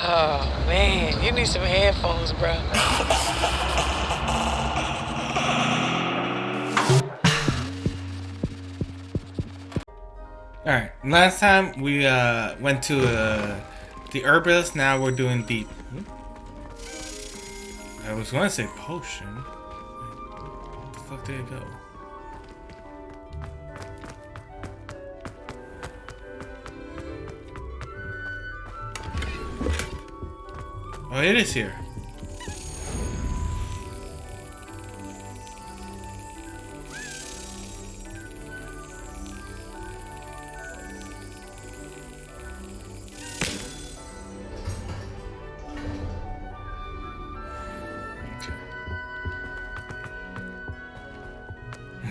Oh, man. You need some headphones, bro. Alright, last time we went to the herbalist, now we're doing the... I was going to say potion. Where the fuck did it go? Oh, it is here.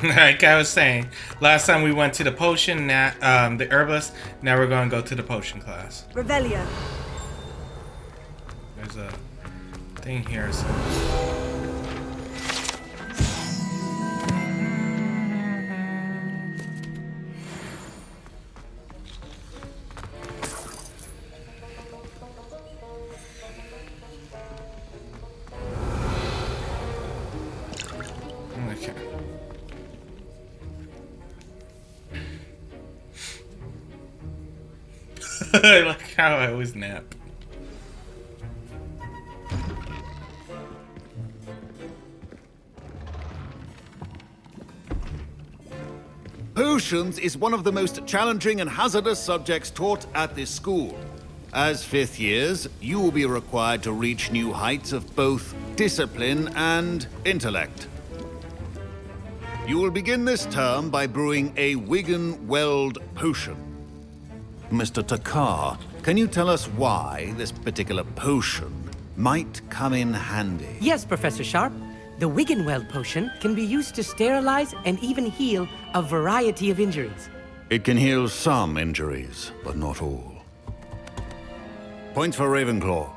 Like I was saying, last time we went to the potion, now the herbalist. Now we're going to go to the potion class. Revelio. There's a thing here. So. Okay. I like how I always nap. Potions is one of the most challenging and hazardous subjects taught at this school. As fifth years, you will be required to reach new heights of both discipline and intellect. You will begin this term by brewing a Wigan-Weld potion. Mr. Takar, can you tell us why this particular potion might come in handy? Yes, Professor Sharp. The Wiggenweld potion can be used to sterilize and even heal a variety of injuries. It can heal some injuries, but not all. Points for Ravenclaw.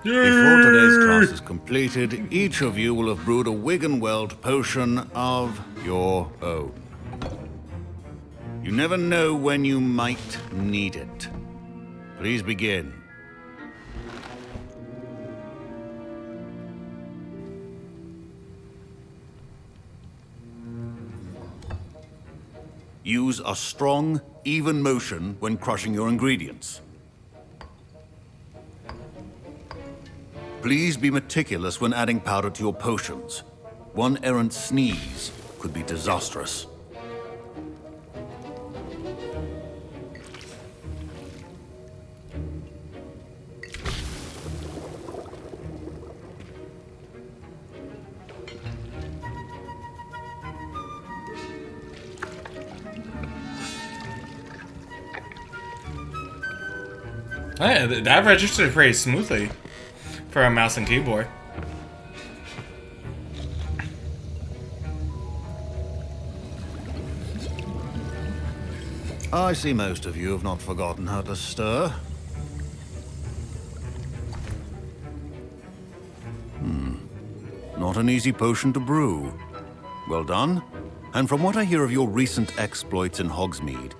Before today's class is completed, each of you will have brewed a Wiggenweld potion of your own. You never know when you might need it. Please begin. Use a strong, even motion when crushing your ingredients. Please be meticulous when adding powder to your potions. One errant sneeze could be disastrous. Yeah, that registered pretty smoothly for a mouse and keyboard. I see most of you have not forgotten how to stir. Not an easy potion to brew. Well done. And from what I hear of your recent exploits in Hogsmeade,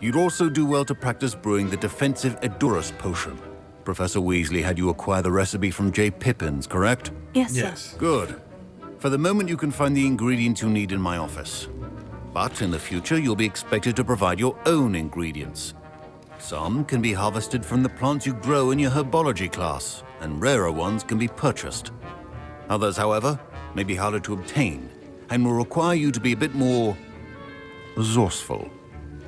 you'd also do well to practice brewing the defensive Edurus potion. Professor Weasley had you acquire the recipe from J. Pippins, correct? Yes, sir. Yes. Good. For the moment, you can find the ingredients you need in my office. But in the future, you'll be expected to provide your own ingredients. Some can be harvested from the plants you grow in your herbology class, and rarer ones can be purchased. Others, however, may be harder to obtain, and will require you to be a bit more resourceful.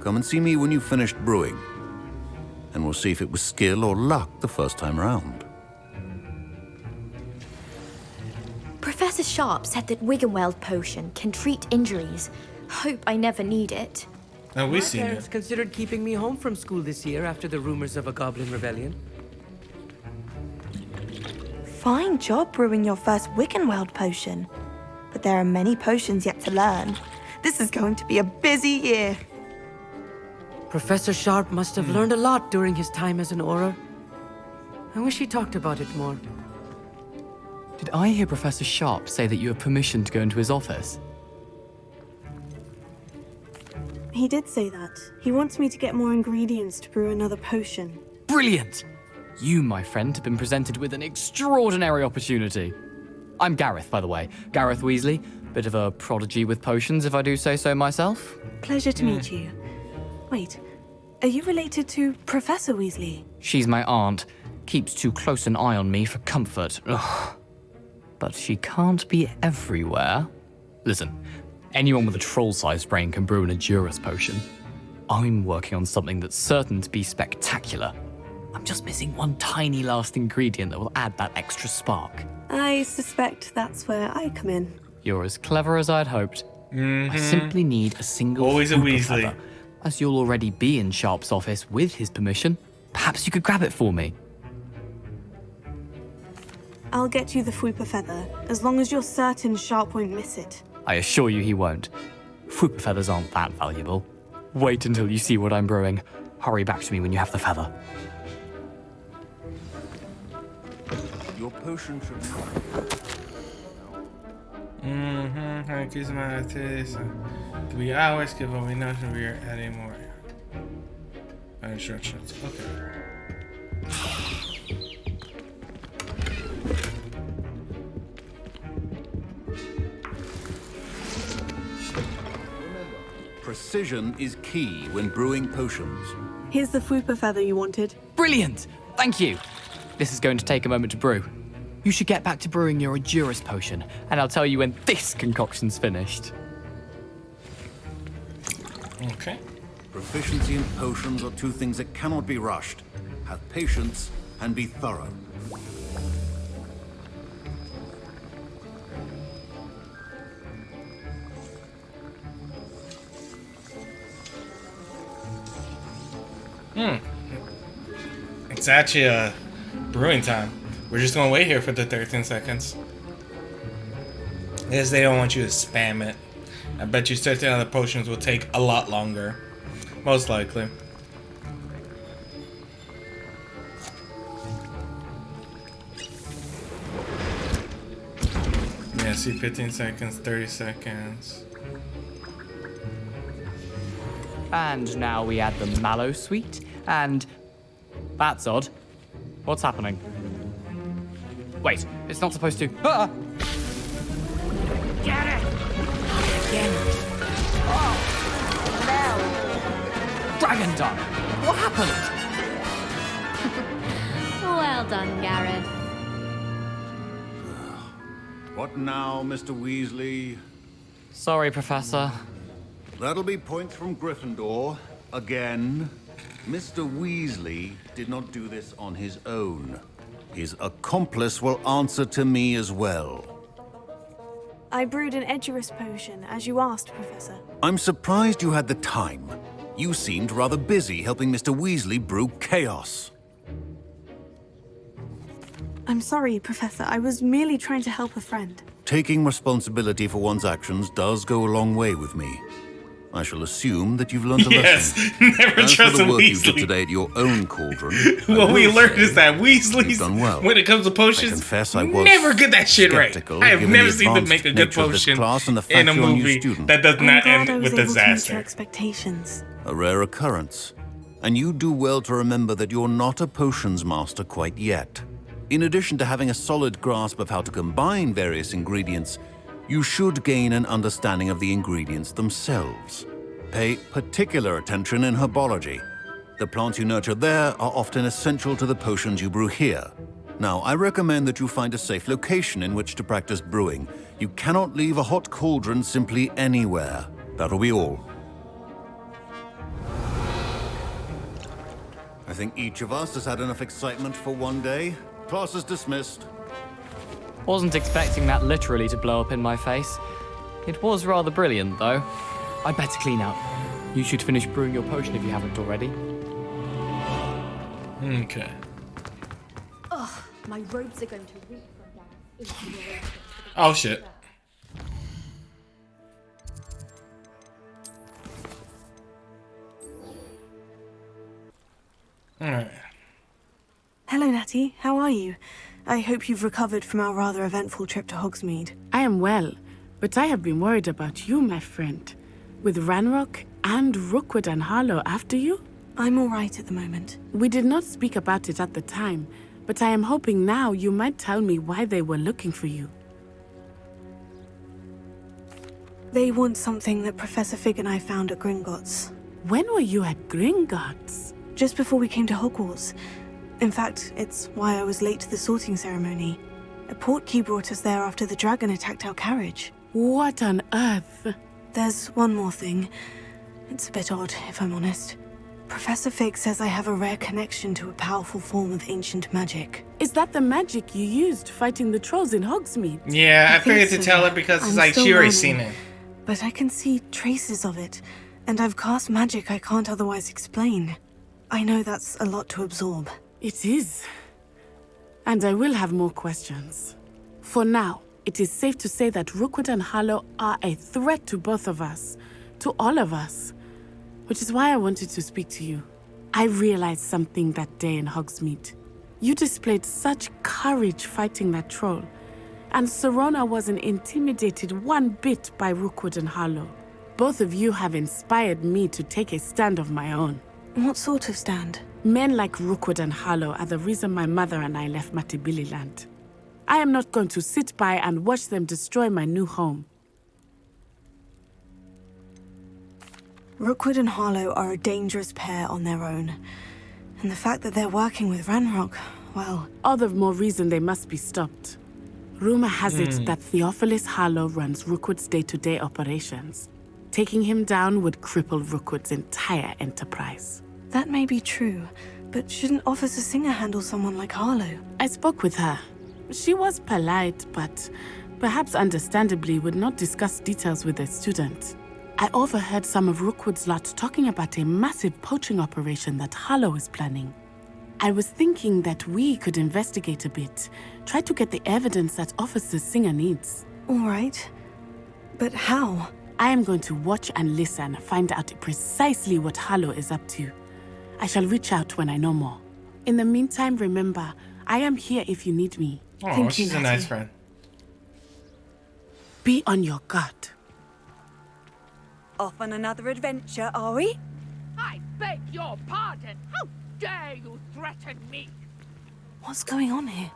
Come and see me when you've finished brewing, and we'll see if it was skill or luck the first time round. Professor Sharp said that Wiggenweld potion can treat injuries. Hope I never need it. Now My we've seen parents it. considered keeping me home from school this year after the rumors of a goblin rebellion. Fine job brewing your first Wiccanweld potion. But there are many potions yet to learn. This is going to be a busy year. Professor Sharp must have learned a lot during his time as an Auror. I wish he talked about it more. Did I hear Professor Sharp say that you have permission to go into his office? He did say that. He wants me to get more ingredients to brew another potion. Brilliant! You, my friend, have been presented with an extraordinary opportunity. I'm Gareth, by the way. Gareth Weasley. Bit of a prodigy with potions, if I do say so myself. Pleasure to meet you. Wait, are you related to Professor Weasley? She's my aunt. Keeps too close an eye on me for comfort. Ugh. But she can't be everywhere. Listen, anyone with a troll-sized brain can brew an Edurus potion. I'm working on something that's certain to be spectacular. I'm just missing one tiny last ingredient that will add that extra spark. I suspect that's where I come in. You're as clever as I'd hoped. I simply need a single Always a Flooper Weasley. feather. As you'll already be in Sharp's office with his permission, perhaps you could grab it for me. I'll get you the Fwooper feather, as long as you're certain Sharp won't miss it. I assure you he won't. Flooper feathers aren't that valuable. Wait until you see what I'm brewing. Hurry back to me when you have the feather. Your potion should... Increase my activities. 3 hours, give away nothing, we are adding more. Instructions, okay. Precision is key when brewing potions. Here's the Fwooper feather you wanted. Brilliant! Thank you! This is going to take a moment to brew. You should get back to brewing your Edurus potion, and I'll tell you when this concoction's finished. Okay. Proficiency in potions are two things that cannot be rushed. Have patience and be thorough. It's actually brewing time. We're just gonna wait here for the 13 seconds. Because they don't want you to spam it. I bet you certain other potions will take a lot longer. Most likely. Yeah, see 15 seconds, 30 seconds. And now we add the mallow sweet, and... That's odd. What's happening? Wait, it's not supposed to... Ah! Get it! Again. Oh! No! Dragon Dung! What happened? Well done, Gareth. What now, Mr. Weasley? Sorry, Professor. That'll be points from Gryffindor. Again. Mr. Weasley did not do this on his own. His accomplice will answer to me as well. I brewed an Edurus potion, as you asked, Professor. I'm surprised you had the time. You seemed rather busy helping Mr. Weasley brew chaos. I'm sorry, Professor. I was merely trying to help a friend. Taking responsibility for one's actions does go a long way with me. I shall assume that you've learned a Yes, lesson. never As trust for a the work you did Weasley. today at your own cauldron, What I we will learned say is that you've Weasley's, done well. when it comes to potions, I confess I was never get that shit right. skeptical, I have given never the seen them make a good advanced nature of this potion class and the in a fact you're a new movie student. that does I'm not glad end I was with able to meet your disaster. expectations. A rare occurrence. And you do well to remember that you're not a potions master quite yet. In addition to having a solid grasp of how to combine various ingredients, you should gain an understanding of the ingredients themselves. Pay particular attention in herbology. The plants you nurture there are often essential to the potions you brew here. Now, I recommend that you find a safe location in which to practice brewing. You cannot leave a hot cauldron simply anywhere. That'll be all. I think each of us has had enough excitement for one day. Class is dismissed. Wasn't expecting that literally to blow up in my face. It was rather brilliant, though. I'd better clean up. You should finish brewing your potion if you haven't already. Okay. Ugh, my robes are going to reek from Gareth into your robes. Oh shit. Alright. Hello, Natty. How are you? I hope you've recovered from our rather eventful trip to Hogsmeade. I am well, but I have been worried about you, my friend. With Ranrock and Rookwood and Harlow after you? I'm all right at the moment. We did not speak about it at the time, but I am hoping now you might tell me why they were looking for you. They want something that Professor Fig and I found at Gringotts. When were you at Gringotts? Just before we came to Hogwarts. In fact, it's why I was late to the sorting ceremony. A portkey brought us there after the dragon attacked our carriage. What on earth? There's one more thing. It's a bit odd, if I'm honest. Professor Fig says I have a rare connection to a powerful form of ancient magic. Is that the magic you used fighting the trolls in Hogsmeade? Yeah, I figured think to so. tell her because it's I'm like still she already learning, seen it. But I can see traces of it, and I've cast magic I can't otherwise explain. I know that's a lot to absorb. It is. And I will have more questions. For now, it is safe to say that Rookwood and Harlow are a threat to both of us. To all of us. Which is why I wanted to speak to you. I realized something that day in Hogsmeade. You displayed such courage fighting that troll. And Serona wasn't intimidated one bit by Rookwood and Harlow. Both of you have inspired me to take a stand of my own. What sort of stand? Men like Rookwood and Harlow are the reason my mother and I left Matabeleland. I am not going to sit by and watch them destroy my new home. Rookwood and Harlow are a dangerous pair on their own. And the fact that they're working with Ranrock, well... All the more reason they must be stopped. Rumor has it that Theophilus Harlow runs Rookwood's day-to-day operations. Taking him down would cripple Rookwood's entire enterprise. That may be true, but shouldn't Officer Singer handle someone like Harlow? I spoke with her. She was polite, but perhaps understandably would not discuss details with a student. I overheard some of Rookwood's lot talking about a massive poaching operation that Harlow is planning. I was thinking that we could investigate a bit, try to get the evidence that Officer Singer needs. All right. But how? I am going to watch and listen, find out precisely what Harlow is up to. I shall reach out when I know more. In the meantime, remember, I am here if you need me. Oh, Thank you, she's a Natty. nice friend. Be on your guard. Off on another adventure, are we? I beg your pardon. How dare you threaten me? What's going on here?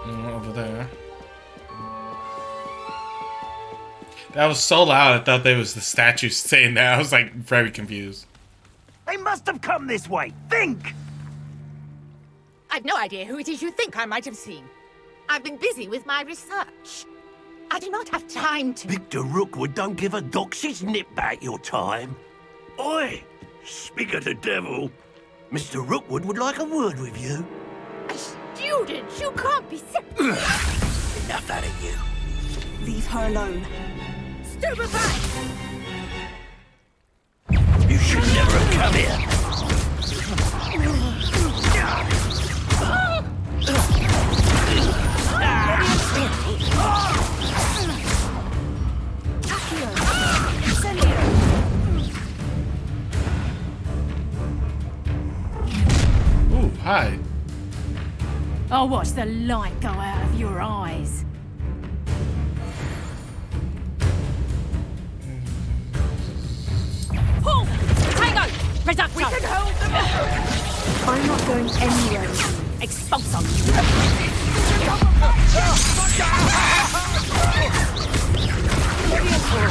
Over there. That was so loud, I thought that was the statue saying that. I was like very confused. They must have come this way. Think! I've no idea who it is you think I might have seen. I've been busy with my research. I do not have time to... Victor Rookwood don't give a doxy's nip back your time. Oi! Speak of the devil. Mr. Rookwood would like a word with you. A student? You can't be sick. Enough out of you. Leave her alone. Stupefy! You should never have come here. Ooh, hi. I'll watch the light go out of your eyes. Pull! Tango! Reducto! We can hold them up! I'm not going anywhere. Expulso!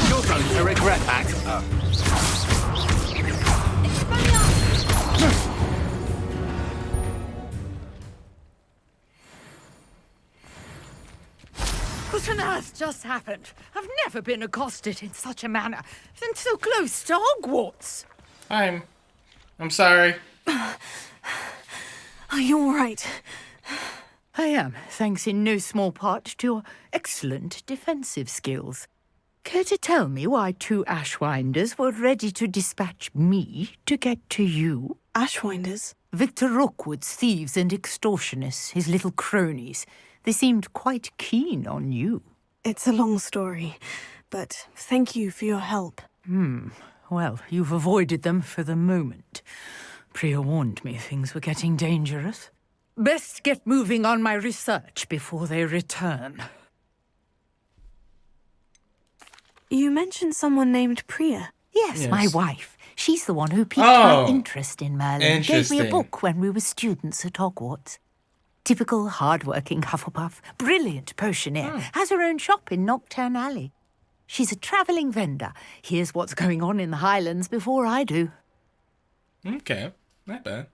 You're going to regret that. What on earth just happened? I've never been accosted in such a manner, and so close to Hogwarts. I'm sorry. Are you all right? I am, thanks in no small part to your excellent defensive skills. Care to tell me why two Ashwinders were ready to dispatch me to get to you? Ashwinders? Victor Rookwood's thieves and extortionists, his little cronies. They seemed quite keen on you. It's a long story, but thank you for your help. Well, you've avoided them for the moment. Priya warned me things were getting dangerous. Best get moving on my research before they return. You mentioned someone named Priya. Yes, my Yes. wife. She's the one who piqued Oh, my interest in Merlin. Gave me a interesting. book when we were students at Hogwarts. Typical hard-working Hufflepuff, brilliant potioneer, has her own shop in Nocturne Alley. She's a travelling vendor. Hears what's going on in the Highlands before I do. Okay, not bad.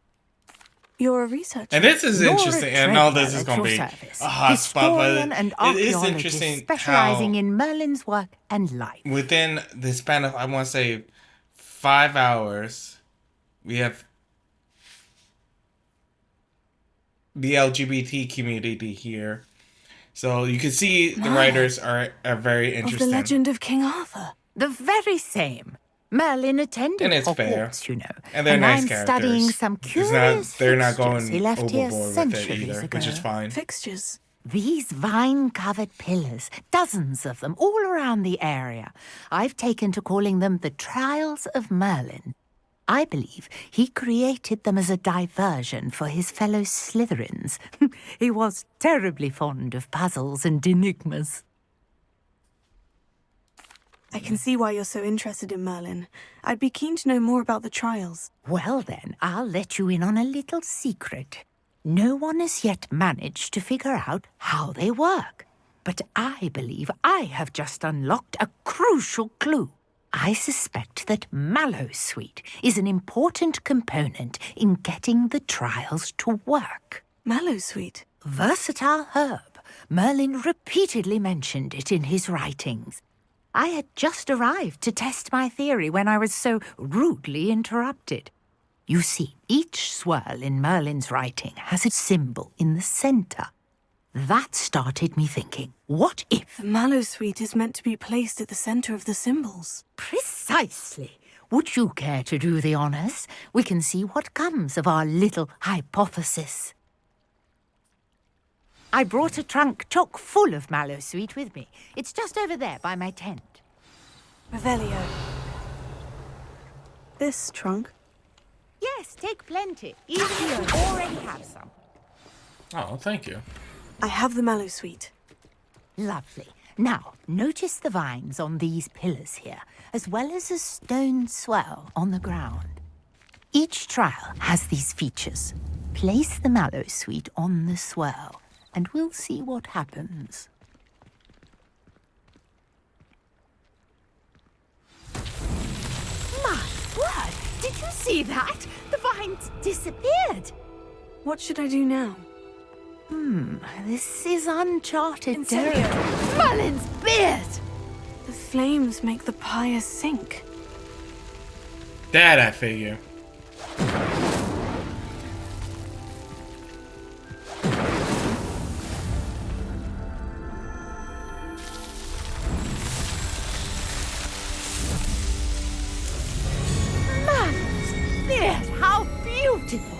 You're a researcher. And this is Laura interesting. I know this Treadwell is going to at be your service. a hot spot, Historian but and it is archaeologist interesting specializing how in Merlin's work and life. within the span of, I want to say, 5 hours, we have the LGBT community here. So you can see the writers are very Of interesting. the legend of King Arthur. The very same. Merlin attended And it's fair. Hogwarts, you know. And they're nice I'm characters. studying some It's curious they're not fixtures going he left here overboard with it centuries either, ago. which is fine. Fixtures. These vine-covered pillars, dozens of them, all around the area. I've taken to calling them the Trials of Merlin. I believe he created them as a diversion for his fellow Slytherins. He was terribly fond of puzzles and enigmas. I can see why you're so interested in Merlin. I'd be keen to know more about the trials. Well then, I'll let you in on a little secret. No one has yet managed to figure out how they work. But I believe I have just unlocked a crucial clue. I suspect that Mallowsweet is an important component in getting the trials to work. Mallowsweet? Versatile herb. Merlin repeatedly mentioned it in his writings. I had just arrived to test my theory when I was so rudely interrupted. You see, each swirl in Merlin's writing has a symbol in the centre. That started me thinking, what if... The Mallowsweet is meant to be placed at the centre of the symbols. Precisely. Would you care to do the honours? We can see what comes of our little hypothesis. I brought a trunk chock full of Mallowsweet with me. It's just over there by my tent. Revelio. This trunk? Yes, take plenty. Even you already have some. Oh, thank you. I have the Mallowsweet. Lovely. Now, notice the vines on these pillars here, as well as a stone swell on the ground. Each trial has these features. Place the Mallowsweet on the swell, and we'll see what happens. My word! Did you see that? The vines disappeared. What should I do now? This is uncharted Incendio. territory. Merlin's beard! The flames make the pyre sink. That I figure. Merlin's beard! How beautiful!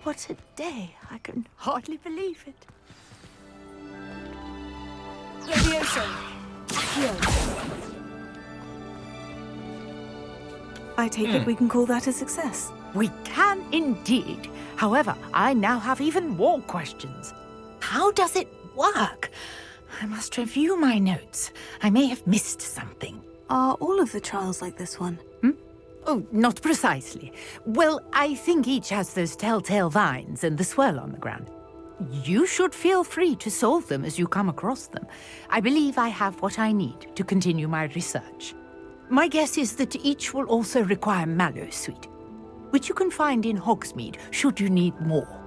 What a day. I can hardly believe it. Levioso. I take it we can call that a success. We can indeed. However, I now have even more questions. How does it work? I must review my notes. I may have missed something. Are all of the trials like this one? Oh, not precisely. Well, I think each has those telltale vines and the swirl on the ground. You should feel free to solve them as you come across them. I believe I have what I need to continue my research. My guess is that each will also require Mallowsweet, which you can find in Hogsmeade should you need more.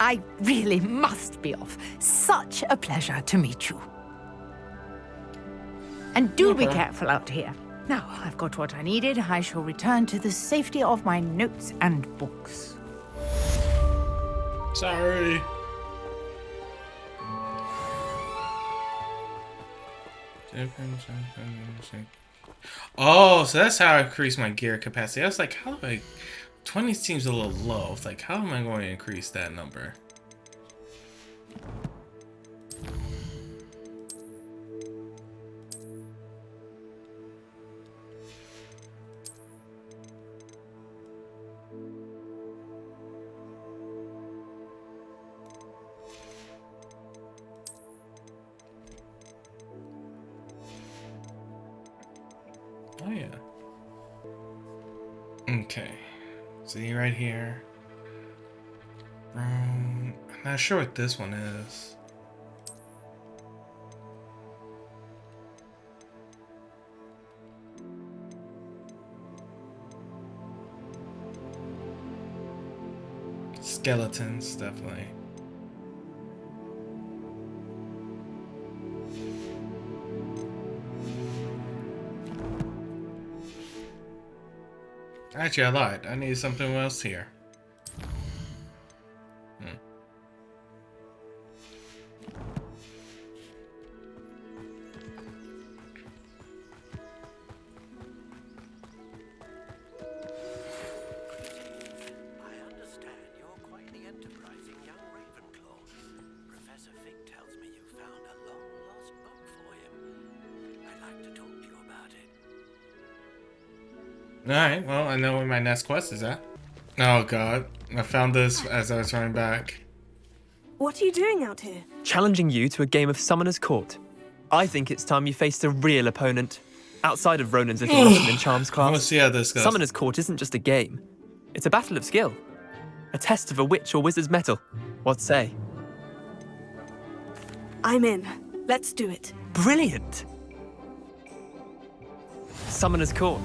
I really must be off. Such a pleasure to meet you. And do be careful out here. Now, I've got what I needed. I shall return to the safety of my notes and books. Sorry. Oh, so that's how I increase my gear capacity. I was like, how do I... 20 seems a little low. It's like, how am I going to increase that number? Oh, yeah. Okay. See right here. I'm not sure what this one is. Skeletons, definitely. Actually, I lied. I need something else here. Alright, well, I know where my next quest is at. Oh god, I found this as I was running back. What are you doing out here? Challenging you to a game of Summoner's Court. I think it's time you faced a real opponent. Outside of Ronan's little lesson in Charms class. Let's see how this goes. Summoner's Court isn't just a game. It's a battle of skill. A test of a witch or wizard's mettle. What say? I'm in. Let's do it. Brilliant! Summoner's Court.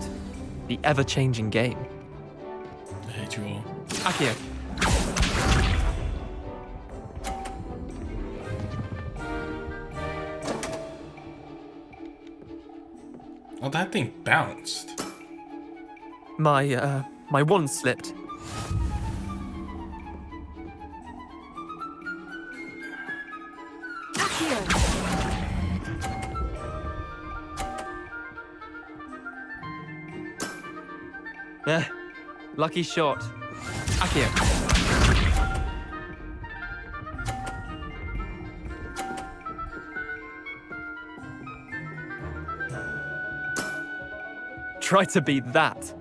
The ever-changing game. I hate you all. Akio. Oh, that thing bounced. My wand slipped. Lucky shot. Akio. Try to beat that.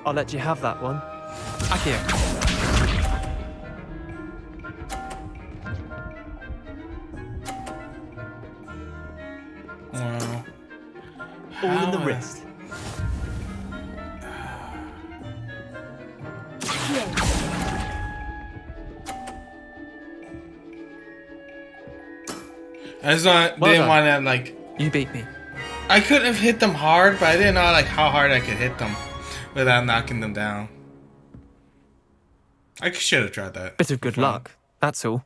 I'll let you have that one. Akio. Wow. All in the wrist. I just didn't want to, like... You beat me. I could have hit them hard, but I didn't know, like, how hard I could hit them without knocking them down. I should have tried that. Bit of good luck, that's all.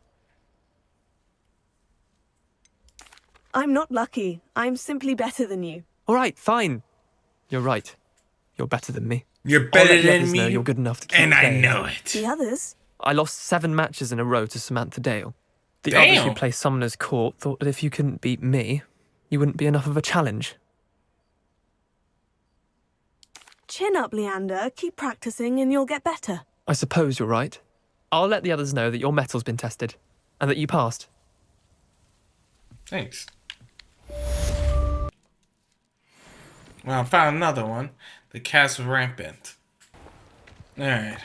I'm not lucky. I'm simply better than you. All right, fine. You're right. You're better than me. You're better than Know me, you're good enough to keep and I playing. know it. The others? I lost 7 matches in a row to Samantha Dale. The Damn. others who play Summoner's Court thought that if you couldn't beat me, you wouldn't be enough of a challenge. Chin up, Leander. Keep practicing and you'll get better. I suppose you're right. I'll let the others know that your metal's been tested, and that you passed. Thanks. Well, I found another one. The cat's rampant. Alright.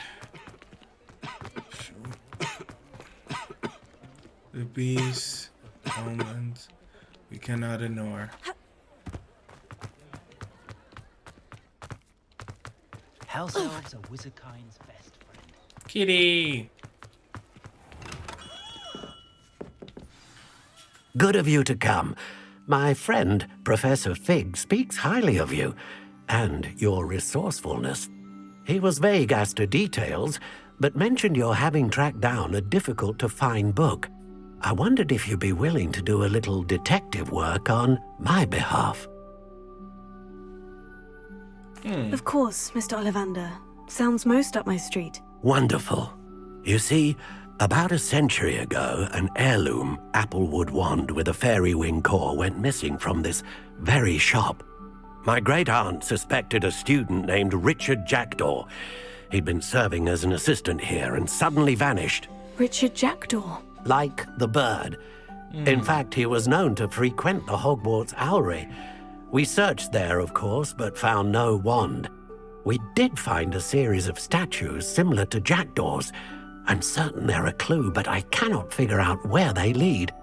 The bees, omens, we cannot ignore. House elves are Wizardkind's best friend. Kitty! Good of you to come. My friend, Professor Fig, speaks highly of you and your resourcefulness. He was vague as to details, but mentioned your having tracked down a difficult-to-find book. I wondered if you'd be willing to do a little detective work on my behalf. Of course, Mr. Ollivander. Sounds most up my street. Wonderful. You see, about a century ago, an heirloom applewood wand with a fairy wing core went missing from this very shop. My great-aunt suspected a student named Richard Jackdaw. He'd been serving as an assistant here and suddenly vanished. Richard Jackdaw? Like the bird. In fact, he was known to frequent the Hogwarts Owlry. We searched there, of course, but found no wand. We did find a series of statues similar to jackdaws. I'm certain they're a clue, but I cannot figure out where they lead.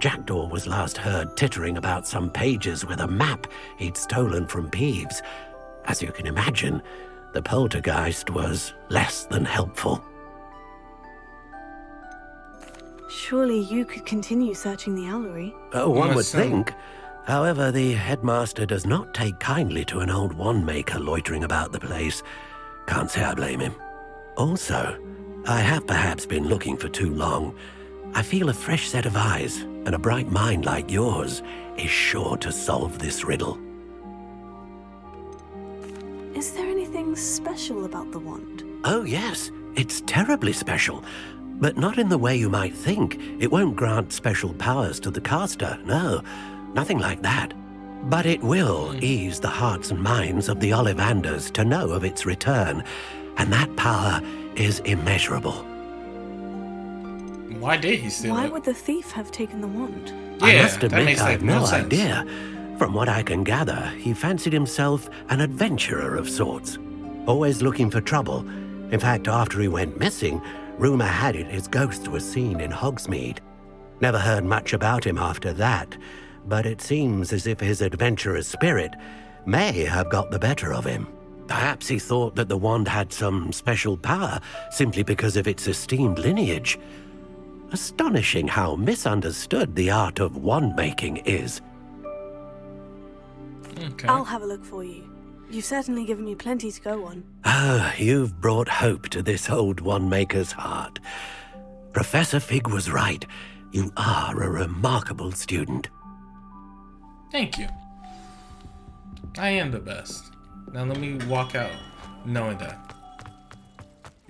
Jackdaw was last heard tittering about some pages with a map he'd stolen from Peeves. As you can imagine, the poltergeist was less than helpful. Surely you could continue searching the owlery. Oh, one would think. However, the headmaster does not take kindly to an old wand-maker loitering about the place. Can't say I blame him. Also, I have perhaps been looking for too long. I feel a fresh set of eyes, and a bright mind like yours is sure to solve this riddle. Is there anything special about the wand? Oh yes, it's terribly special. But not in the way you might think. It won't grant special powers to the caster, no. Nothing like that. But it will ease the hearts and minds of the Ollivanders to know of its return. And that power is immeasurable. Why did he steal it? Why would the thief have taken the wand? Yeah, I must that admit makes, I like, have no no sense. idea. From what I can gather, he fancied himself an adventurer of sorts. Always looking for trouble. In fact, after he went missing, rumor had it his ghost was seen in Hogsmeade. Never heard much about him after that, but it seems as if his adventurous spirit may have got the better of him. Perhaps he thought that the wand had some special power simply because of its esteemed lineage. Astonishing how misunderstood the art of wand-making is. Okay. I'll have a look for you. You've certainly given me plenty to go on. Ah, you've brought hope to this old wand-maker's heart. Professor Fig was right. You are a remarkable student. Thank you. I am the best. Now let me walk out knowing that.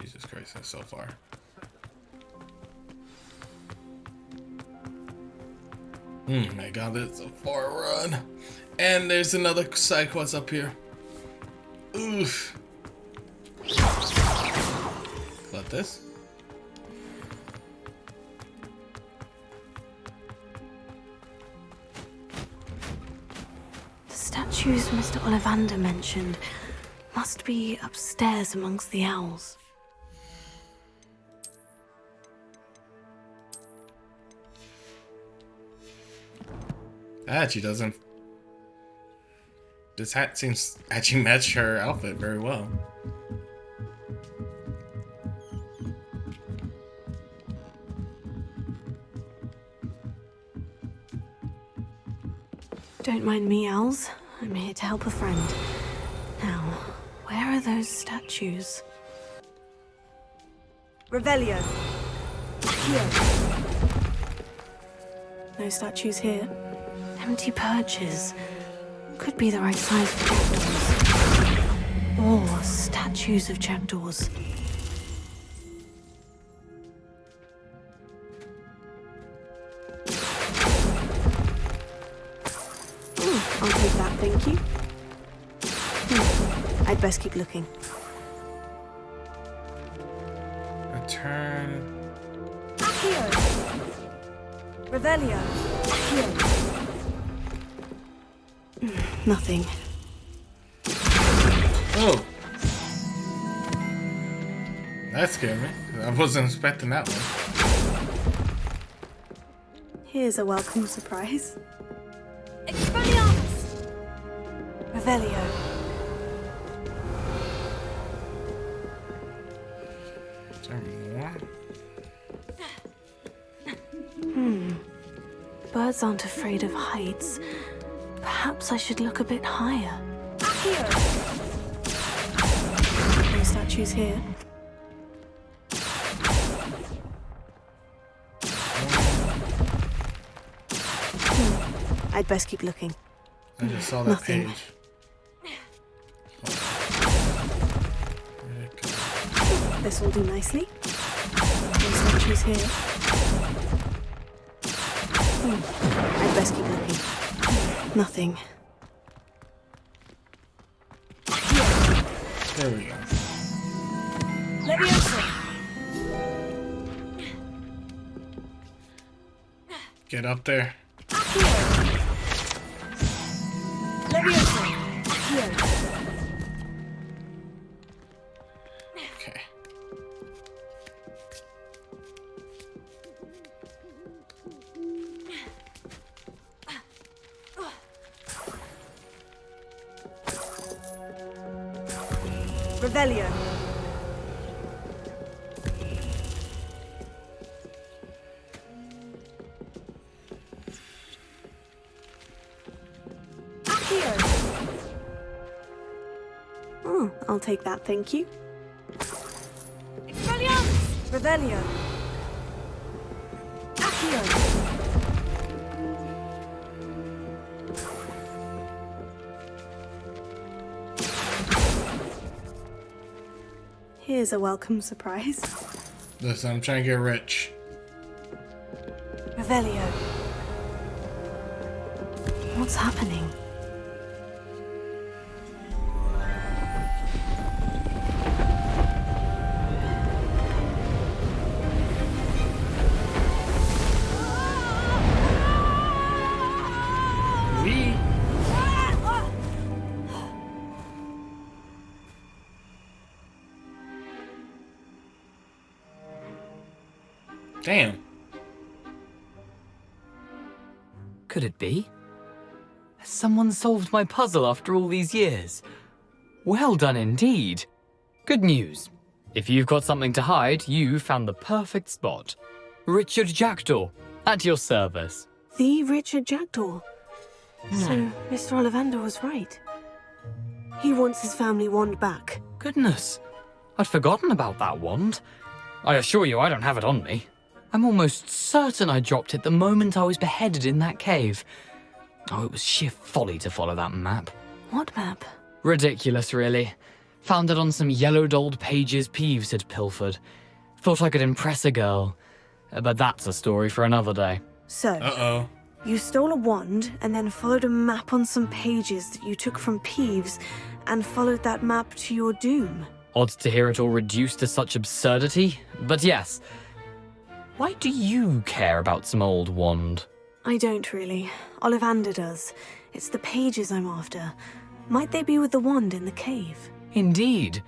Jesus Christ, that's so far. My god, that's a far run. And there's another side quest up here. Oof. But this? The statues Mr. Ollivander mentioned must be upstairs amongst the owls. That actually doesn't. This hat seems actually match her outfit very well. Don't mind me, owls. I'm here to help a friend. Now, where are those statues? Revelio. Here. No statues here. Empty perches. Could be the right size for jackdaws. Or statues of jackdaws. I'll take that, thank you. I'd best keep looking. Return. Accio! Revelio! Accio! Nothing. Oh! That scared me. I wasn't expecting that one. Here's a welcome surprise. Expelliarmus! Revelio. Is there more? Birds aren't afraid of heights. Perhaps I should look a bit higher. No statues here. I'd best keep looking. I just saw that Nothing. page. This will do nicely. No statues here. I'd best keep looking. Nothing. There we go. Leviosa! Get up there. Leviosa! Here. Revelio. Oh, I'll take that, thank you. Expelliarmus! Revelio. Accio. Here's a welcome surprise. Listen, I'm trying to get rich. Revelio. What's happening? Damn. Could it be? Has someone solved my puzzle after all these years? Well done indeed. Good news. If you've got something to hide, you found the perfect spot. Richard Jackdaw, at your service. The Richard Jackdaw. So, Mr. Ollivander was right. He wants his family wand back. Goodness, I'd forgotten about that wand. I assure you I don't have it on me. I'm almost certain I dropped it the moment I was beheaded in that cave. Oh, it was sheer folly to follow that map. What map? Ridiculous, really. Found it on some yellowed old pages Peeves had pilfered. Thought I could impress a girl. But that's a story for another day. So, you stole a wand and then followed a map on some pages that you took from Peeves and followed that map to your doom. Odd to hear it all reduced to such absurdity, but yes. Why do you care about some old wand? I don't really. Ollivander does. It's the pages I'm after. Might they be with the wand in the cave? Indeed.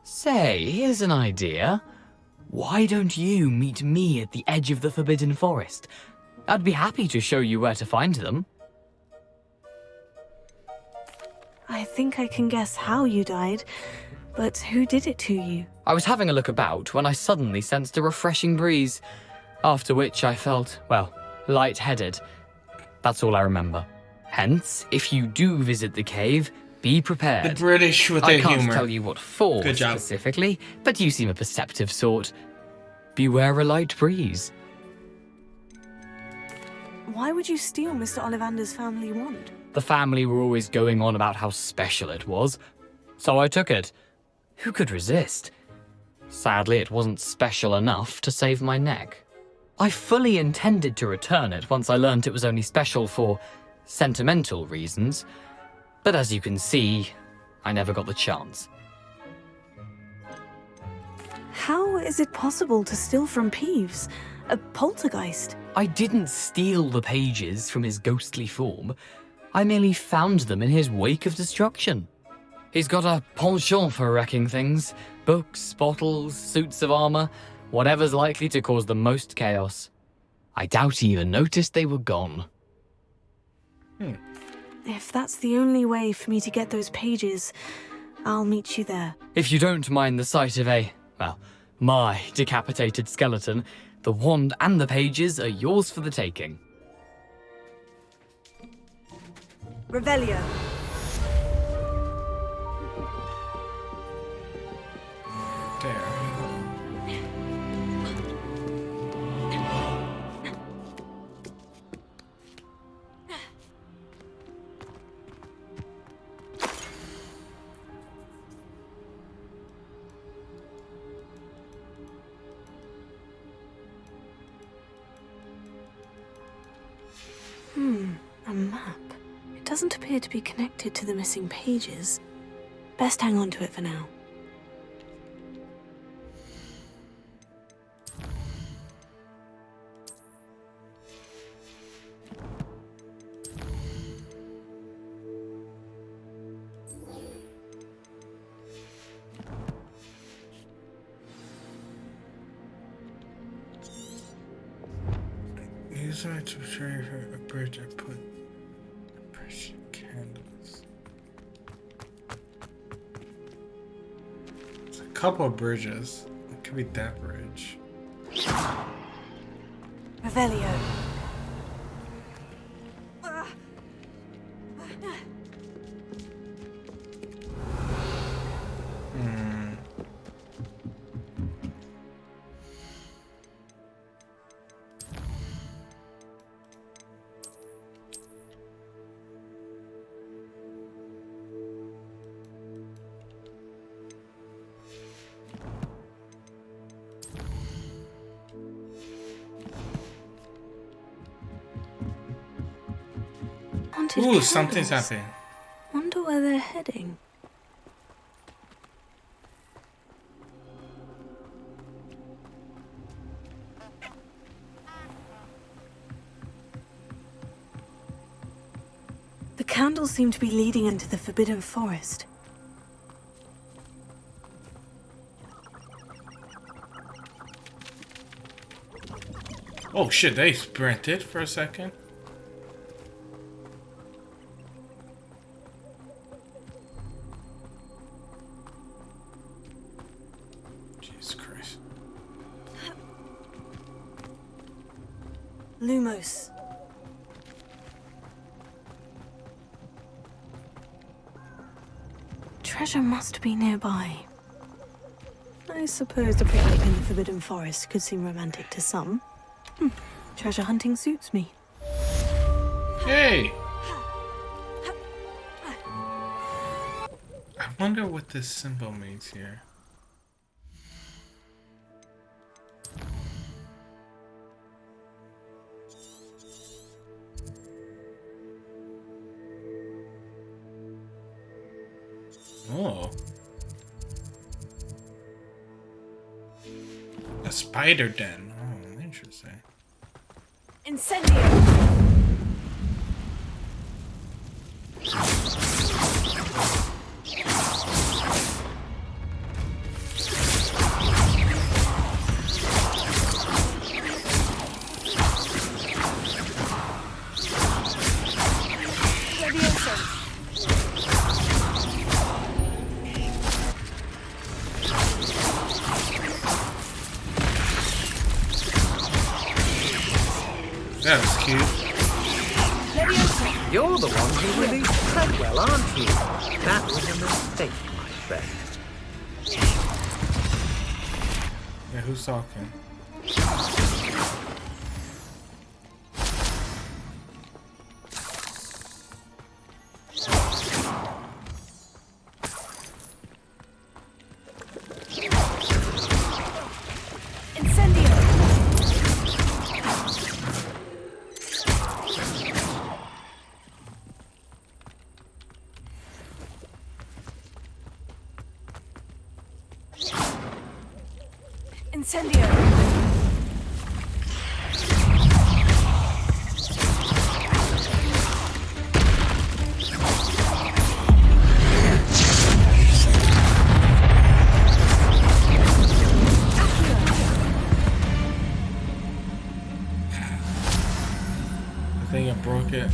Say, here's an idea. Why don't you meet me at the edge of the Forbidden Forest? I'd be happy to show you where to find them. I think I can guess how you died, but who did it to you? I was having a look about when I suddenly sensed a refreshing breeze, after which I felt, well, lightheaded. That's all I remember. Hence, if you do visit the cave, be prepared. The British with their humor. I can't tell you what for specifically, but you seem a perceptive sort. Beware a light breeze. Why would you steal Mr. Ollivander's family wand? The family were always going on about how special it was, so I took it. Who could resist? Sadly, it wasn't special enough to save my neck. I fully intended to return it once I learned it was only special for sentimental reasons, but as you can see, I never got the chance. How is it possible to steal from Peeves? A poltergeist? I didn't steal the pages from his ghostly form. I merely found them in his wake of destruction. He's got a penchant for wrecking things. Books, bottles, suits of armor, whatever's likely to cause the most chaos. I doubt he even noticed they were gone. If that's the only way for me to get those pages, I'll meet you there. If you don't mind the sight of my decapitated skeleton, the wand and the pages are yours for the taking. Revelio. A map. It doesn't appear to be connected to the missing pages. Best hang on to it for now. Use it to try for a bridge. I put precious candles. couple of bridges. It could be that bridge. Revelio. Ooh, something's happening. Wonder where they're heading. The candles seem to be leading into the Forbidden Forest. Oh shit, they sprinted for a second. Jesus Christ. Lumos. Treasure must be nearby. I suppose a picnic in the Forbidden Forest could seem romantic to some. Treasure hunting suits me. Hey! I wonder what this symbol means here. Oh. A spider den. Oh, interesting. Incendio! That was cute. You're the one who released Treadwell, aren't you? That was a mistake, my friend. Yeah, who's talking? Incendio! I think I broke it.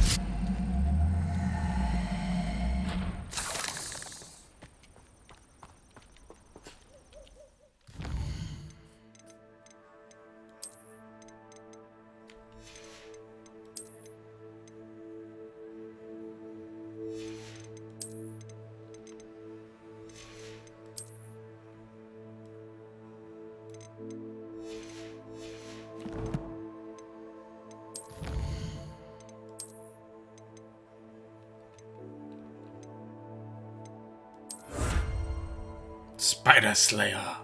Spider Slayer.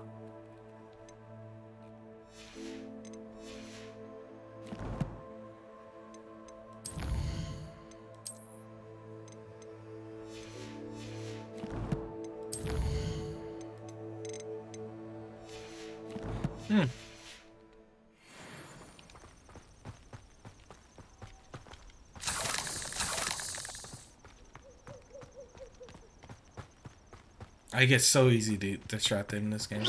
I get so easy distracted in this game.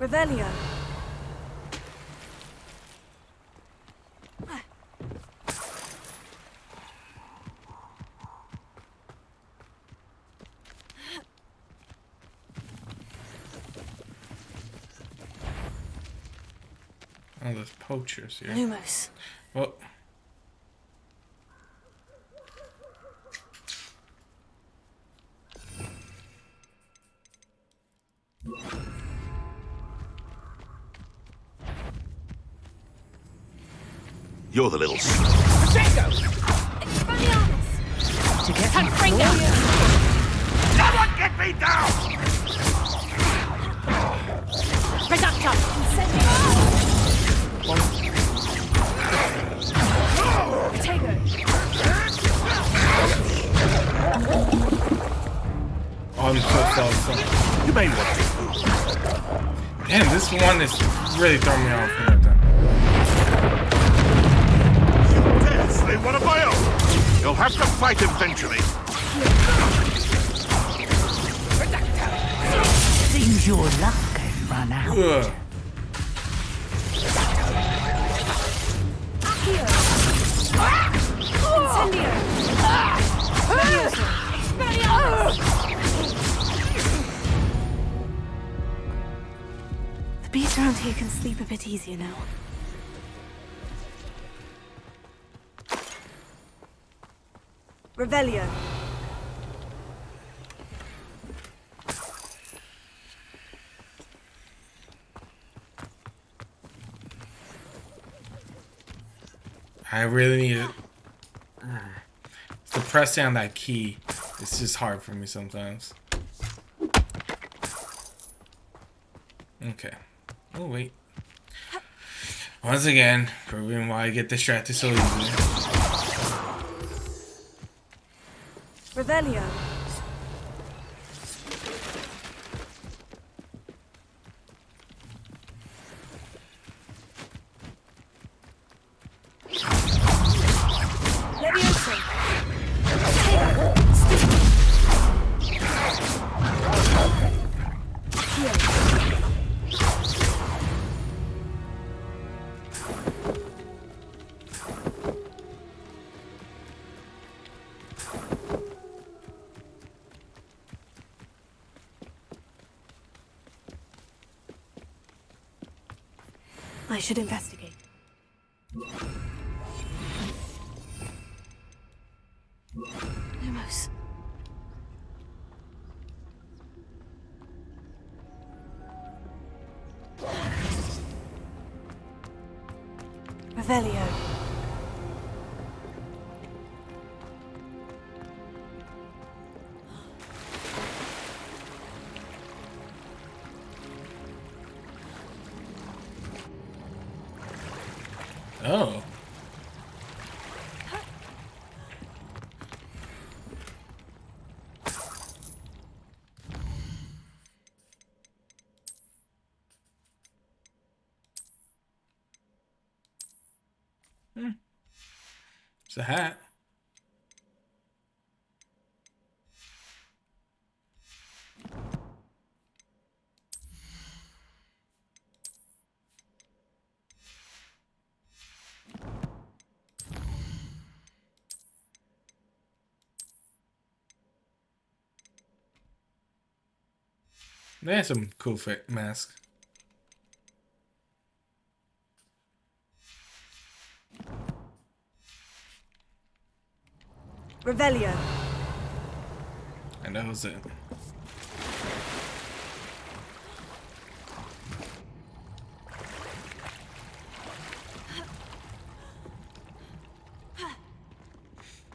Revelio. Oh, there's poachers here. Lumos. Well. You're the little... To get Confringo! Someone get me down! Reductor! Oh, I'm so sorry. You may want to. Damn, this one is really throwing me off. Right there. You dare slay one of my own! You'll have to fight eventually. Seems your luck has run out. Ugh. The beast around here can sleep a bit easier now. Revelio. I really need it. To press down that key, it's just hard for me sometimes. Okay. Oh, wait. Once again, proving why I get distracted so easily. Revelio. I should investigate. Lumos. Revelio. Oh. It's a hat. That's some cool fit mask. Revelio. And that was it.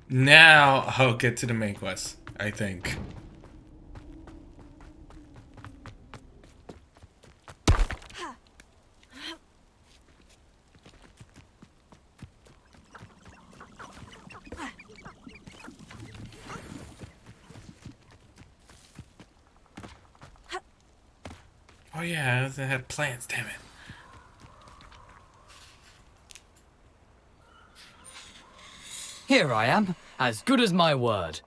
Now I'll get to the main quest, I think. Oh yeah, they had plants, damn it. Here I am, as good as my word.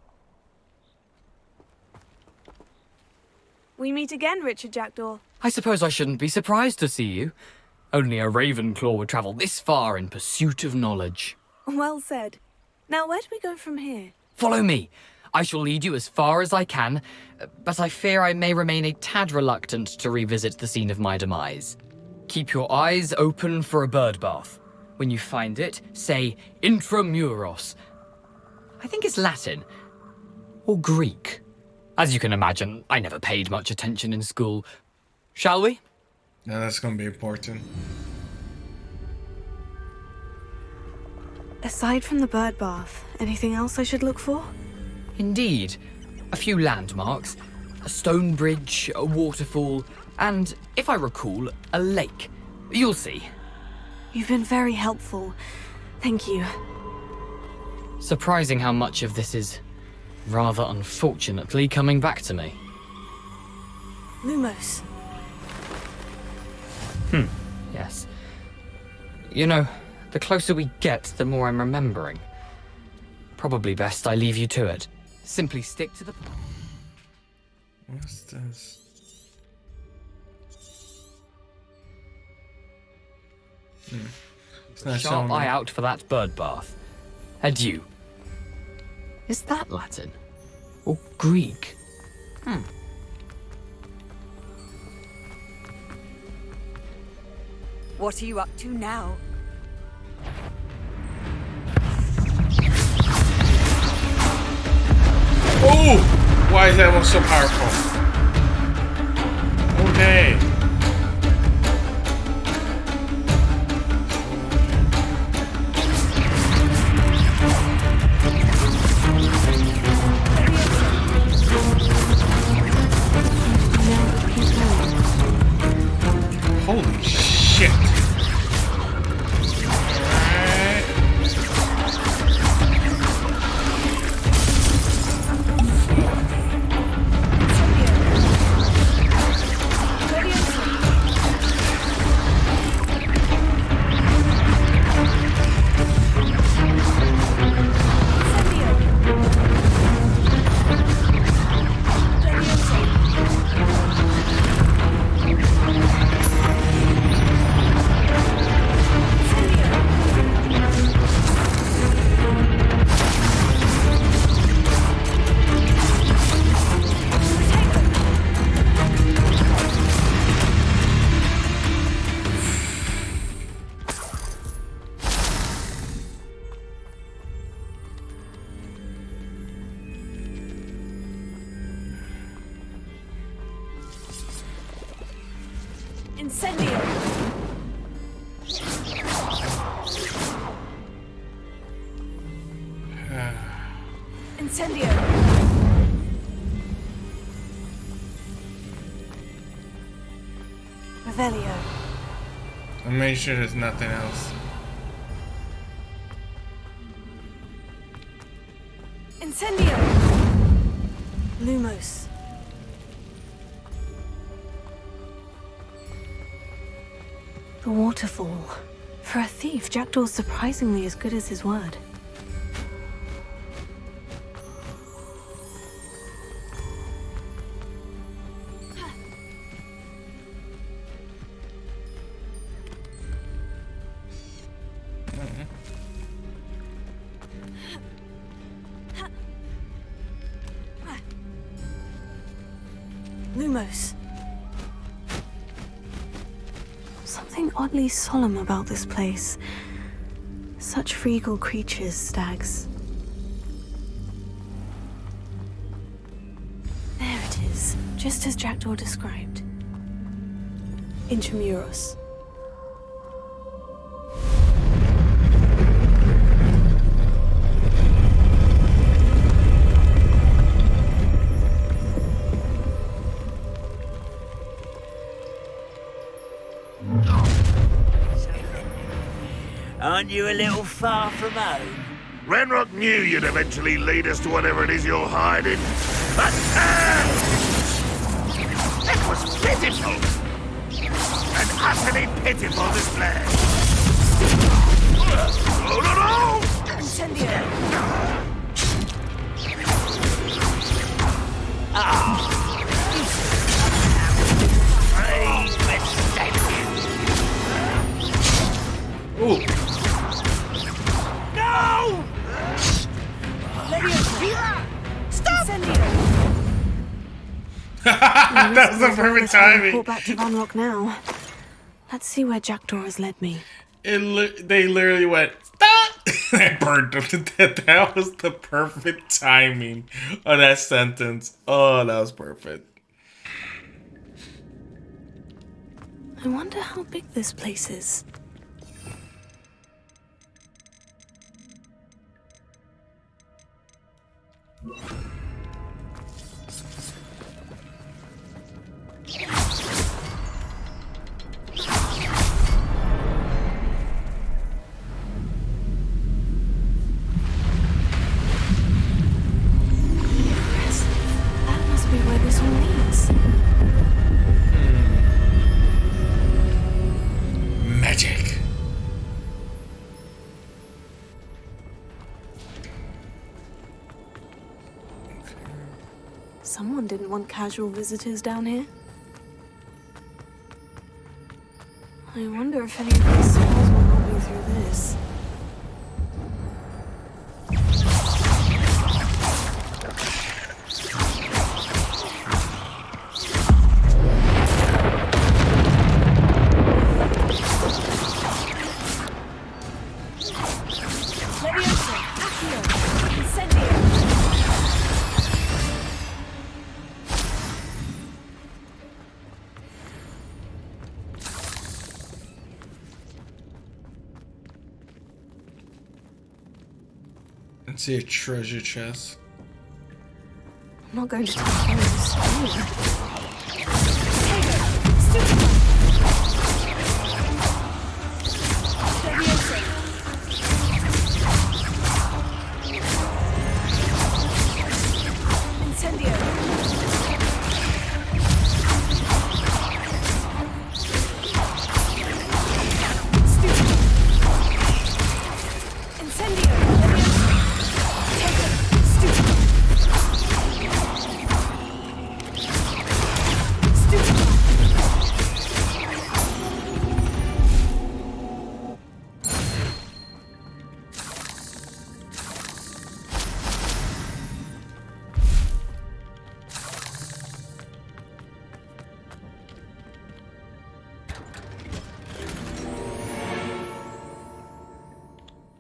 We meet again, Richard Jackdaw. I suppose I shouldn't be surprised to see you. Only a Ravenclaw would travel this far in pursuit of knowledge. Well said. Now, where do we go from here? Follow me. I shall lead you as far as I can, but I fear I may remain a tad reluctant to revisit the scene of my demise. Keep your eyes open for a bird bath. When you find it, say intramuros. I think it's Latin. Or Greek. As you can imagine, I never paid much attention in school. Shall we? Now that's gonna be important. Aside from the bird bath, anything else I should look for? Indeed. A few landmarks. A stone bridge, a waterfall, and, if I recall, a lake. You'll see. You've been very helpful. Thank you. Surprising how much of this is, rather unfortunately, coming back to me. Lumos. Yes. You know, the closer we get, the more I'm remembering. Probably best I leave you to it. Simply stick to the... What's this? It's not showing Sharp me. eye out for that bird bath. Adieu. Is that Latin? Or Greek? What are you up to now? Oh! Why is that one so powerful? Okay. Holy shit. Incendio! Incendio! Revelio. I'm making sure there's nothing else. Incendio! Lumos. The waterfall. For a thief, Jackdaw's surprisingly as good as his word. Lumos. Something oddly solemn about this place. Such regal creatures, stags. There it is, just as Jackdaw described. Intramuros. Aren't you a little far from home? Renrock knew you'd eventually lead us to whatever it is you're hiding. It was pitiful! An utterly pitiful display! No, no, no! Incendio! That was the perfect timing. Report back to Van Rock now. Let's see where Jackdaw has led me. They literally went, stop! I burned them to death. That was the perfect timing of that sentence. Oh, that was perfect. I wonder how big this place is. That must be where this all leads. Magic. Someone didn't want casual visitors down here. I wonder if any of these spells will help me through this. Let's see a treasure chest. I'm not going to touch those.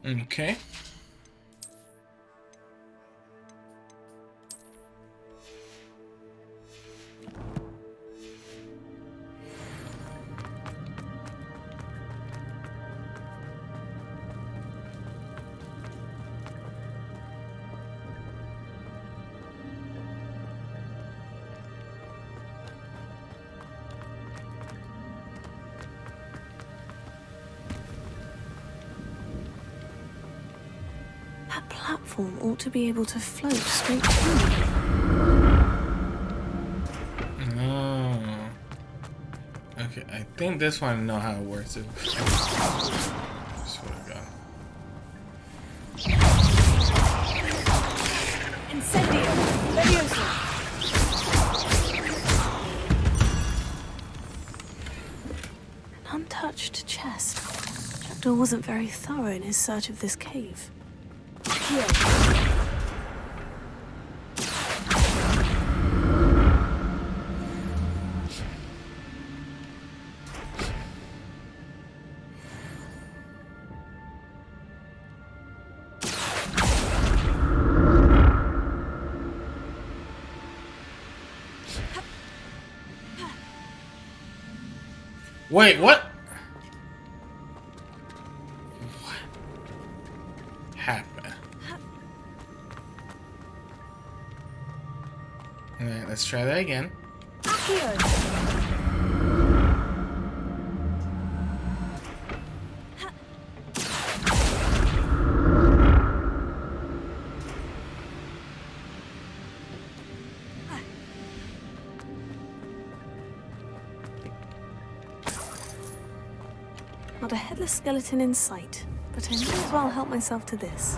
Okay. That platform ought to be able to float straight through. Oh. Okay, I think this one I know how it works. Swear to God. Incendio! Leviosa! An untouched chest. Jackdaw wasn't very thorough in his search of this cave. Here. Wait, what? What happened? Alright, let's try that again. Not a headless skeleton in sight, but I may as well help myself to this.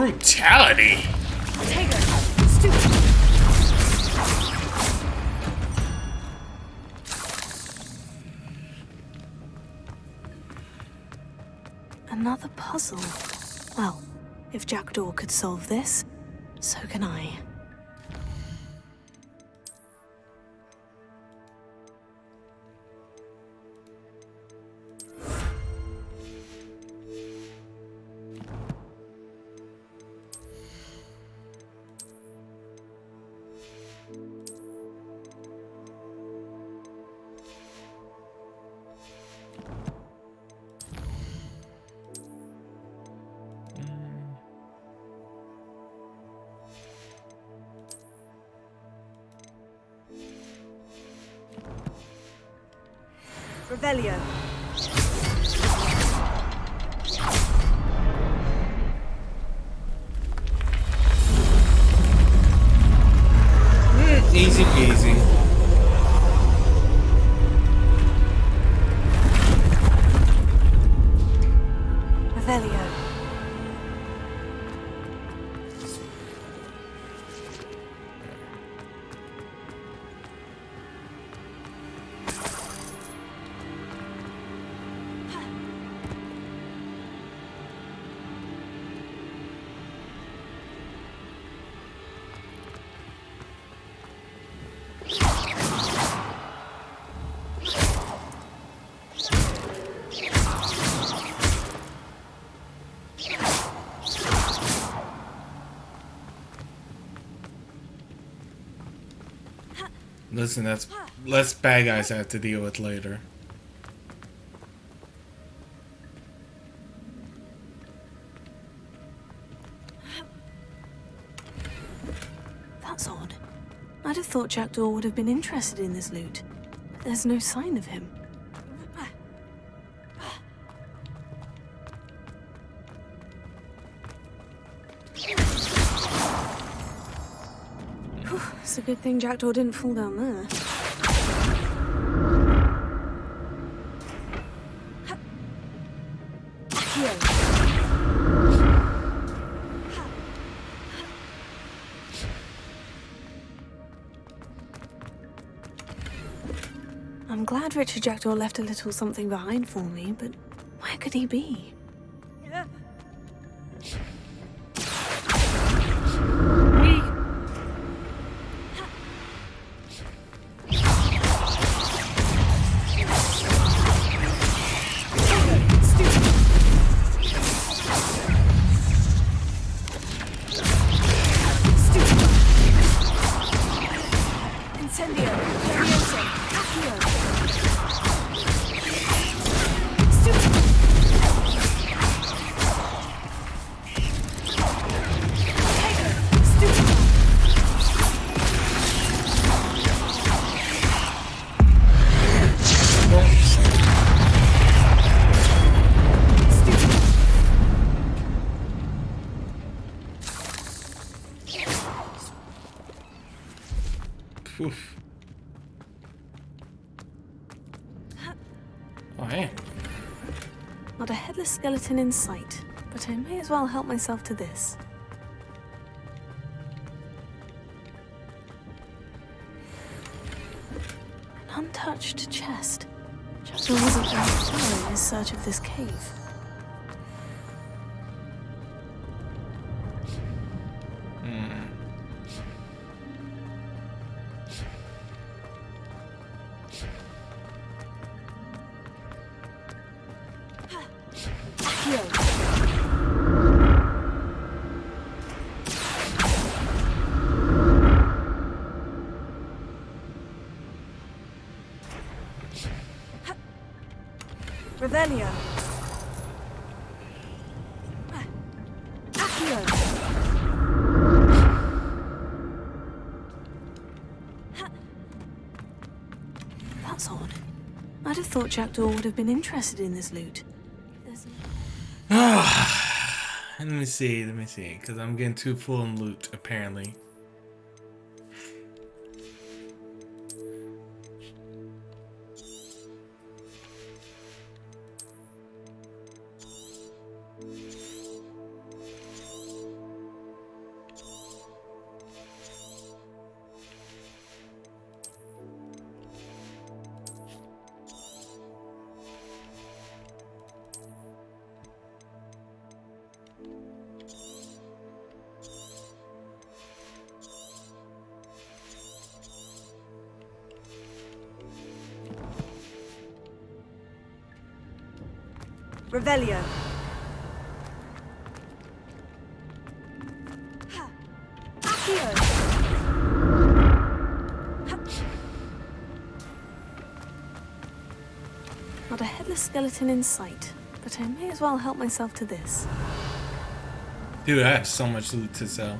Brutality. Another puzzle. Well, if Jackdaw could solve this, so can I. Revelio. Easy peasy. Revelio. Listen, that's less bad guys I have to deal with later. That's odd. I'd have thought Jackdaw would have been interested in this loot, but there's no sign of him. Whew, it's a good thing Jackdaw didn't fall down there. I'm glad Richard Jackdaw left a little something behind for me, but where could he be? Oof. Oh, hey. Not a headless skeleton in sight, but I may as well help myself to this. An untouched chest. Jackdaw wasn't very thorough in his search of this cave. Revelio. Accio. That's odd. I'd have thought Jackdaw would have been interested in this loot. Let me see, because I'm getting too full in loot, apparently. Revelio. Not a headless skeleton in sight, but I may as well help myself to this. Dude, I have so much loot to sell.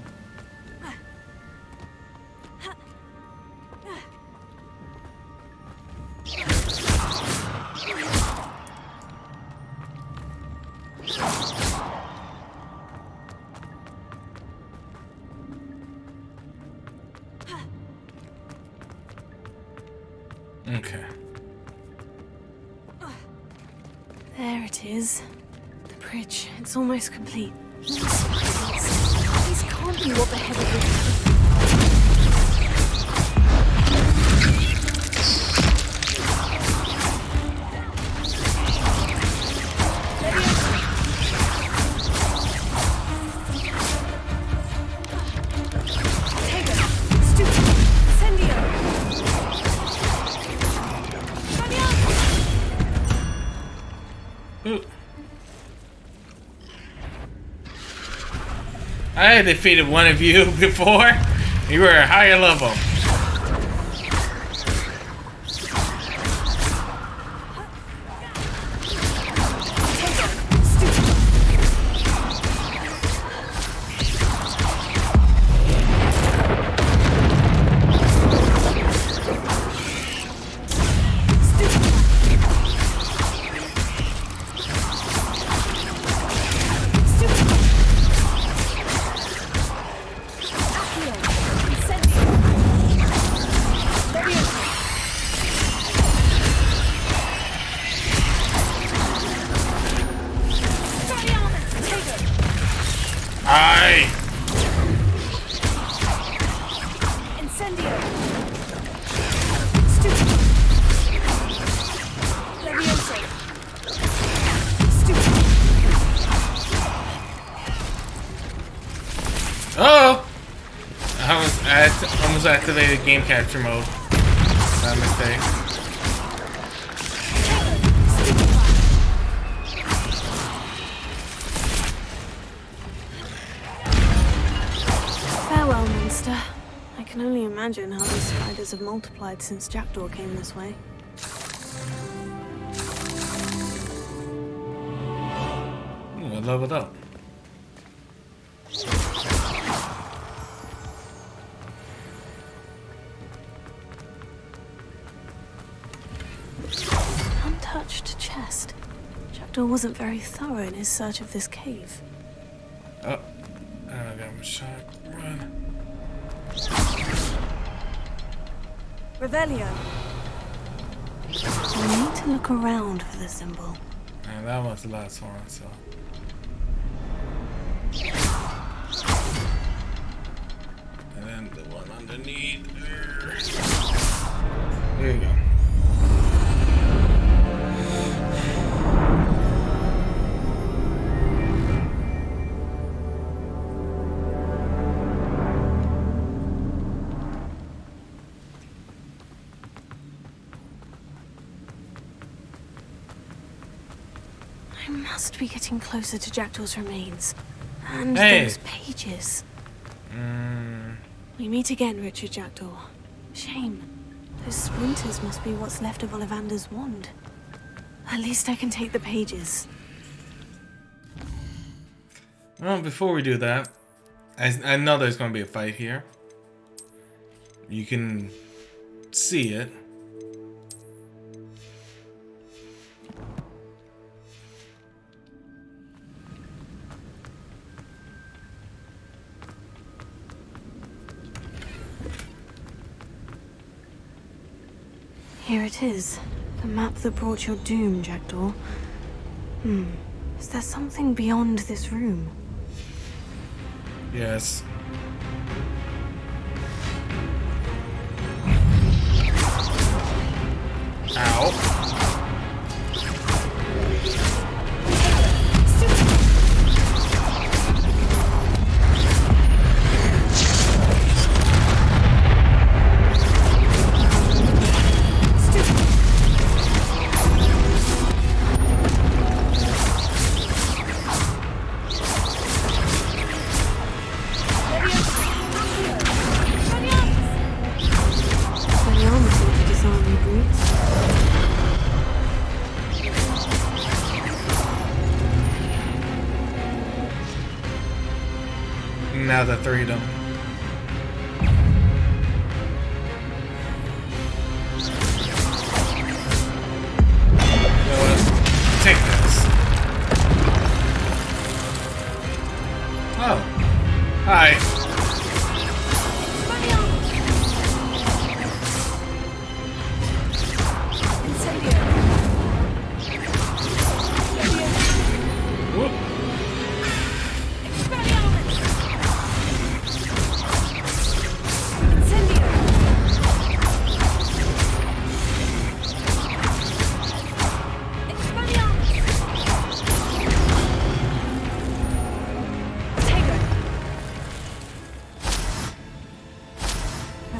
Okay. There it is. The bridge. It's almost complete. These can't be what the heck it is. I defeated one of you before. You were a higher level. Oh! I almost activated game capture mode. By mistake. Farewell, monster. I can only imagine how these spiders have multiplied since Jackdaw came this way. Ooh, I leveled up. Untouched chest. Jackdaw wasn't very thorough in his search of this cave. Oh, I got my shot. Run. Revelio. I need to look around for the symbol. And that was the last one, so. And then the one underneath. There you go. I must be getting closer to Jackdaw's remains. And Hey. those pages. We meet again, Richard Jackdaw. Shame. Those splinters must be what's left of Ollivander's wand. At least I can take the pages. Well, before we do that, I know there's going to be a fight here. You can see it. Here it is. The map that brought your doom, Jackdaw. Is there something beyond this room? Yes. Ow. have the 3 of them. You know what? Take this. Oh. Hi.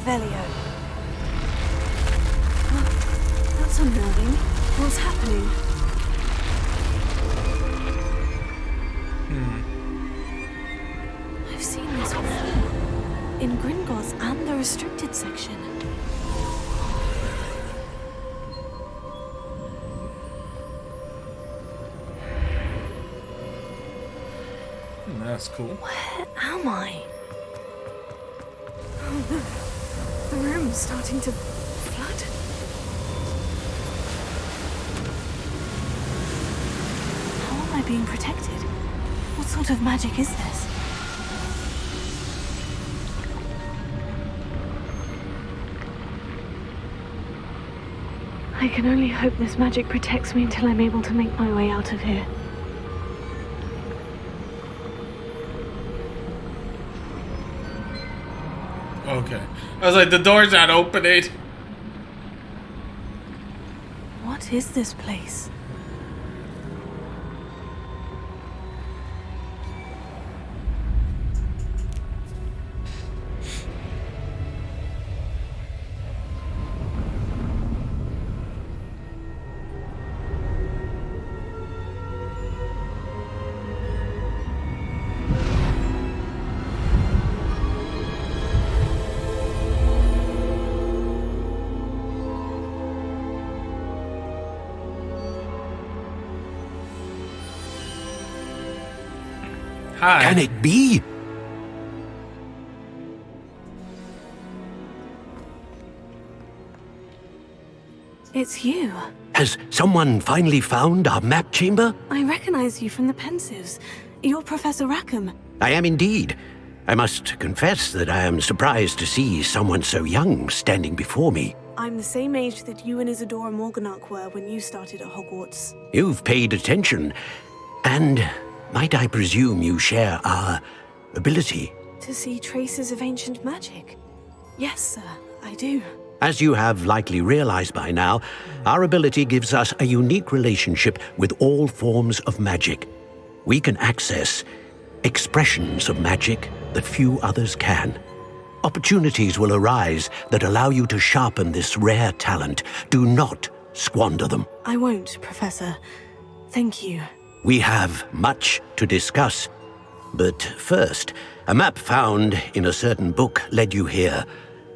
Revelio. Oh, that's unnerving. What's happening? I've seen this before. In Gringotts and the restricted section. That's cool. Where am I? Oh, the room's starting to flood. How am I being protected? What sort of magic is this? I can only hope this magic protects me until I'm able to make my way out of here. Okay. I was like, the door's not opening. What is this place? Hi. Can it be? It's you. Has someone finally found our map chamber? I recognize you from the Pensives. You're Professor Rackham. I am indeed. I must confess that I am surprised to see someone so young standing before me. I'm the same age that you and Isadora Morganach were when you started at Hogwarts. You've paid attention, and might I presume you share our ability? To see traces of ancient magic? Yes, sir, I do. As you have likely realized by now, our ability gives us a unique relationship with all forms of magic. We can access expressions of magic that few others can. Opportunities will arise that allow you to sharpen this rare talent. Do not squander them. I won't, Professor. Thank you. We have much to discuss. But first, a map found in a certain book led you here.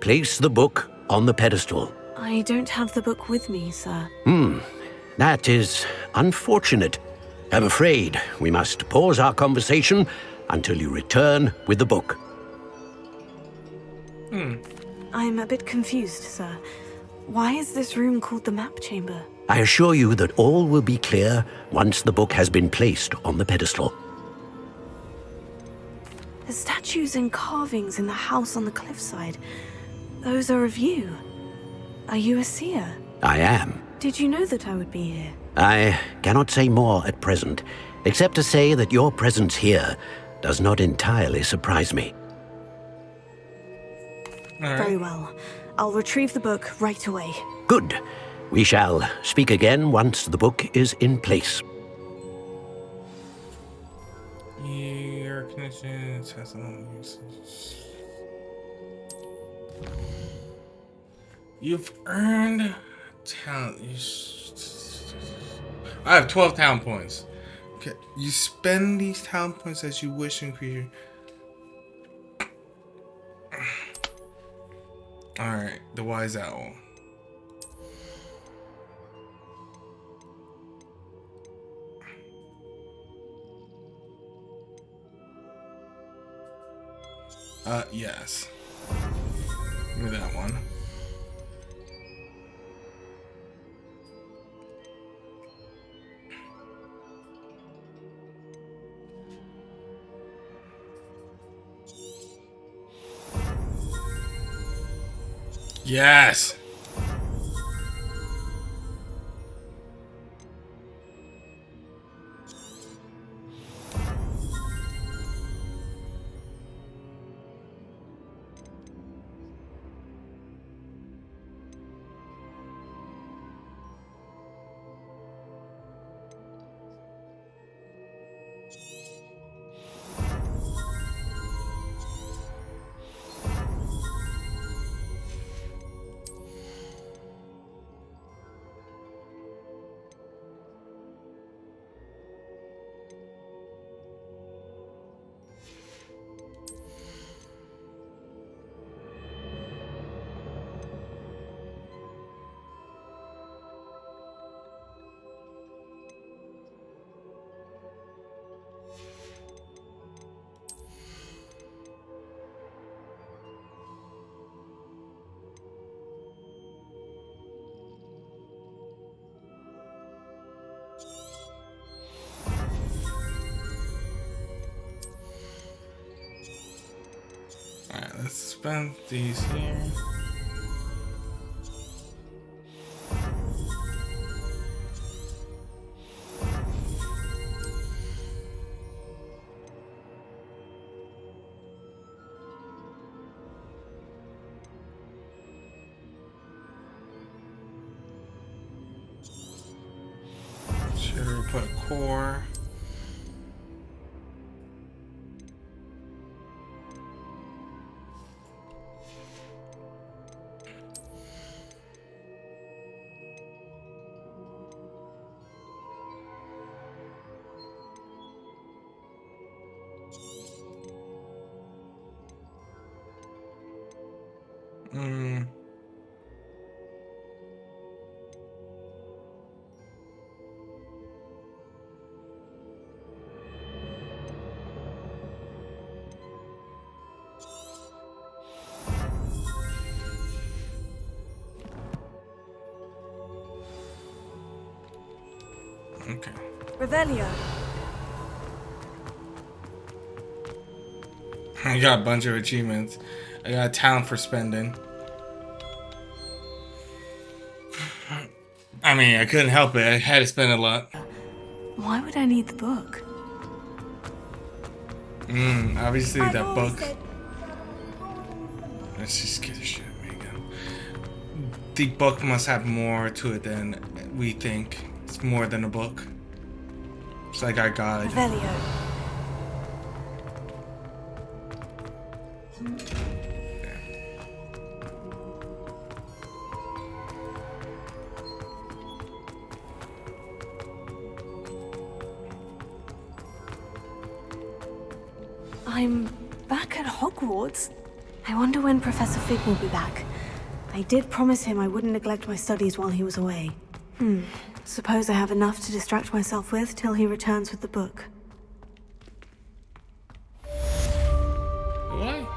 Place the book on the pedestal. I don't have the book with me, sir. That is unfortunate. I'm afraid we must pause our conversation until you return with the book. I'm a bit confused, sir. Why is this room called the map chamber? I assure you that all will be clear once the book has been placed on the pedestal. The statues and carvings in the house on the cliffside, those are of you. Are you a seer? I am. Did you know that I would be here? I cannot say more at present, except to say that your presence here does not entirely surprise me. Very well. I'll retrieve the book right away. Good. We shall speak again once the book is in place. Your connection has some uses. You've earned talent. I have 12 talent points. Okay, you spend these talent points as you wish and create. Alright, the Wise Owl. Yes. Give me that one. Yes! Alright, let's spend these here. Should we put a core? Okay. Revelio. I got a bunch of achievements. I got a talent for spending. I mean, I couldn't help it. I had to spend a lot. Why would I need the book? Obviously that book. Let's just get the shit, Megan. The book must have more to it than we think. It's more than a book. It's like our guide. Revelio. I'm back at Hogwarts. I wonder when Professor Fig will be back. I did promise him I wouldn't neglect my studies while he was away. Suppose I have enough to distract myself with till he returns with the book. What?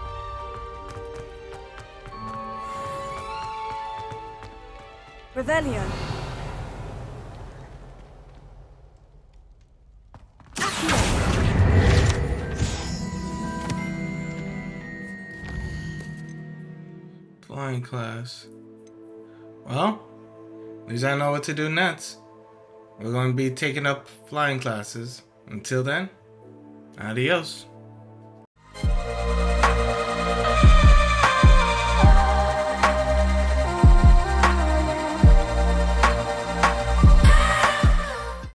Revelio. Flying class. Well, at least I know what to do next. We're going to be taking up flying classes. Until then, adios.